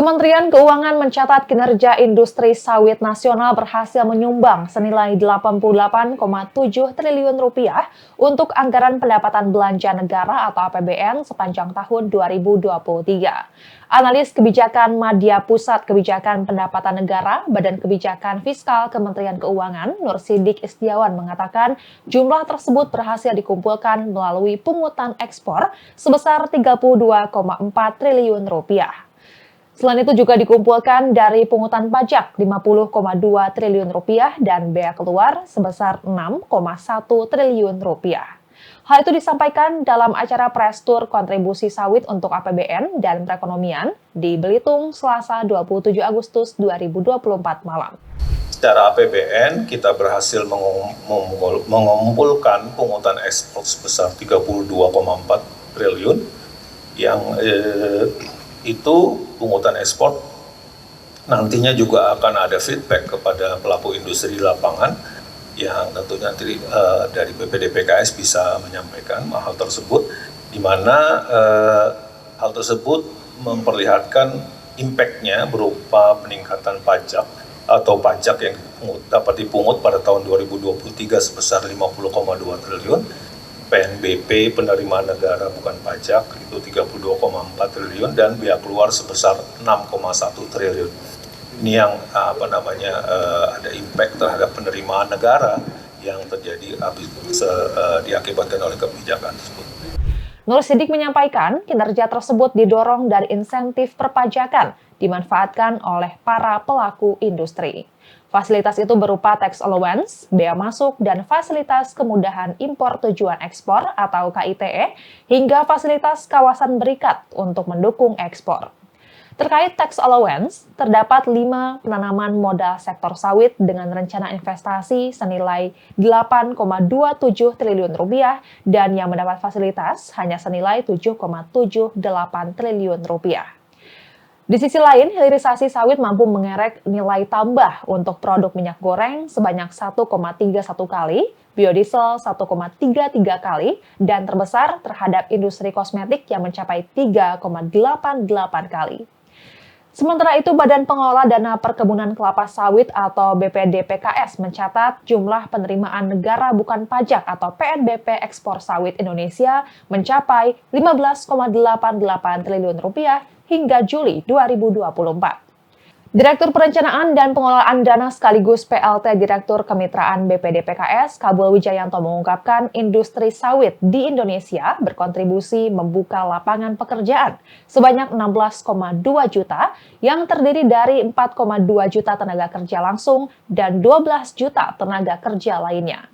Kementerian Keuangan mencatat kinerja industri sawit nasional berhasil menyumbang senilai 88,7 triliun rupiah untuk anggaran pendapatan belanja negara atau APBN sepanjang tahun 2023. Analis kebijakan Madya Pusat Kebijakan Pendapatan Negara, Badan Kebijakan Fiskal Kementerian Keuangan, Nur Sidik Istiawan mengatakan jumlah tersebut berhasil dikumpulkan melalui pungutan ekspor sebesar 32,4 triliun rupiah. Selain itu juga dikumpulkan dari pungutan pajak 50,2 triliun rupiah dan bea keluar sebesar 6,1 triliun rupiah. Hal itu disampaikan dalam acara press tour kontribusi sawit untuk APBN dan perekonomian di Belitung, Selasa 27 Agustus 2024 malam. Secara APBN, kita berhasil mengumpulkan pungutan ekspor sebesar 32,4 triliun yang itu pungutan ekspor nantinya juga akan ada feedback kepada pelaku industri di lapangan yang tentunya nanti dari BPDPKS bisa menyampaikan hal tersebut, di mana hal tersebut memperlihatkan impact-nya berupa peningkatan pajak atau pajak yang dapat dipungut pada tahun 2023 sebesar 50,2 triliun, PNBP penerimaan negara bukan pajak itu 32,4 triliun dan bea keluar sebesar 6,1 triliun. Ini yang ada impact terhadap penerimaan negara yang terjadi diakibatkan oleh kebijakan tersebut. Nur Sidik menyampaikan kinerja tersebut didorong dari insentif perpajakan dimanfaatkan oleh para pelaku industri. Fasilitas itu berupa tax allowance, bea masuk, dan fasilitas kemudahan impor tujuan ekspor atau KITE, hingga fasilitas kawasan berikat untuk mendukung ekspor. Terkait tax allowance, terdapat 5 penanaman modal sektor sawit dengan rencana investasi senilai 8,27 triliun rupiah dan yang mendapat fasilitas hanya senilai 7,78 triliun rupiah. Di sisi lain, hilirisasi sawit mampu mengerek nilai tambah untuk produk minyak goreng sebanyak 1,31 kali, biodiesel 1,33 kali, dan terbesar terhadap industri kosmetik yang mencapai 3,88 kali. Sementara itu, Badan Pengelola Dana Perkebunan Kelapa Sawit atau BPDPKS mencatat jumlah penerimaan negara bukan pajak atau PNBP ekspor sawit Indonesia mencapai 15,88 triliun rupiah hingga Juli 2024. Direktur Perencanaan dan Pengelolaan Dana sekaligus PLT Direktur Kemitraan BPDPKS, Kabul Wijayanto mengungkapkan industri sawit di Indonesia berkontribusi membuka lapangan pekerjaan sebanyak 16,2 juta yang terdiri dari 4,2 juta tenaga kerja langsung dan 12 juta tenaga kerja lainnya.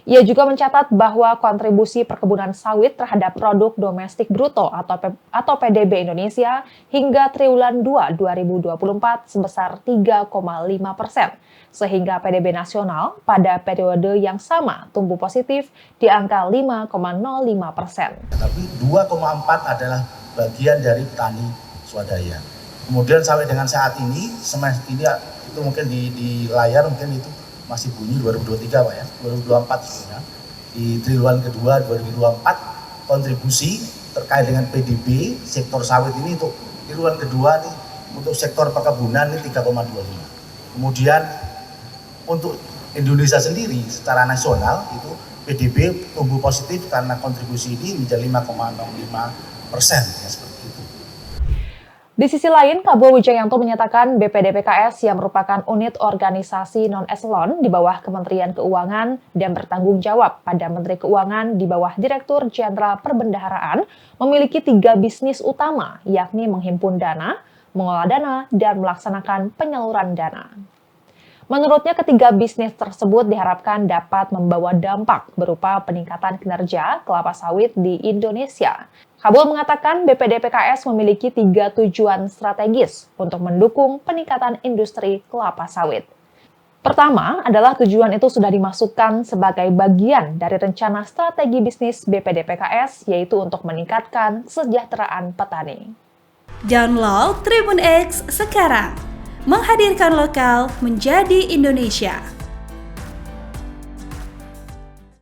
Ia juga mencatat bahwa kontribusi perkebunan sawit terhadap produk domestik bruto atau PDB Indonesia hingga triwulan 2 2024 sebesar 3,5%, sehingga PDB nasional pada periode yang sama tumbuh positif di angka 5,05%. Tapi 2,4 adalah bagian dari petani swadaya. Kemudian sampai dengan saat ini, itu mungkin di layar mungkin itu masih bunyi 2023 Pak ya, 2024 sebenarnya. Di triwulan kedua 2024 kontribusi terkait dengan PDB sektor sawit ini untuk triwulan kedua nih untuk sektor perkebunan ini 3,25. Kemudian untuk Indonesia sendiri secara nasional itu PDB tumbuh positif karena kontribusi ini menjadi 5,05% ya seperti itu. Di sisi lain, Kabul Wijayanto menyatakan BPDPKS yang merupakan unit organisasi non-eselon di bawah Kementerian Keuangan dan bertanggung jawab pada Menteri Keuangan di bawah Direktur Jenderal Perbendaharaan memiliki 3 bisnis utama, yakni menghimpun dana, mengelola dana, dan melaksanakan penyaluran dana. Menurutnya, ketiga bisnis tersebut diharapkan dapat membawa dampak berupa peningkatan kinerja kelapa sawit di Indonesia. Kabul mengatakan BPDPKS memiliki 3 tujuan strategis untuk mendukung peningkatan industri kelapa sawit. Pertama adalah tujuan itu sudah dimasukkan sebagai bagian dari rencana strategi bisnis BPDPKS, yaitu untuk meningkatkan kesejahteraan petani. Download Tribun X sekarang, menghadirkan lokal menjadi Indonesia.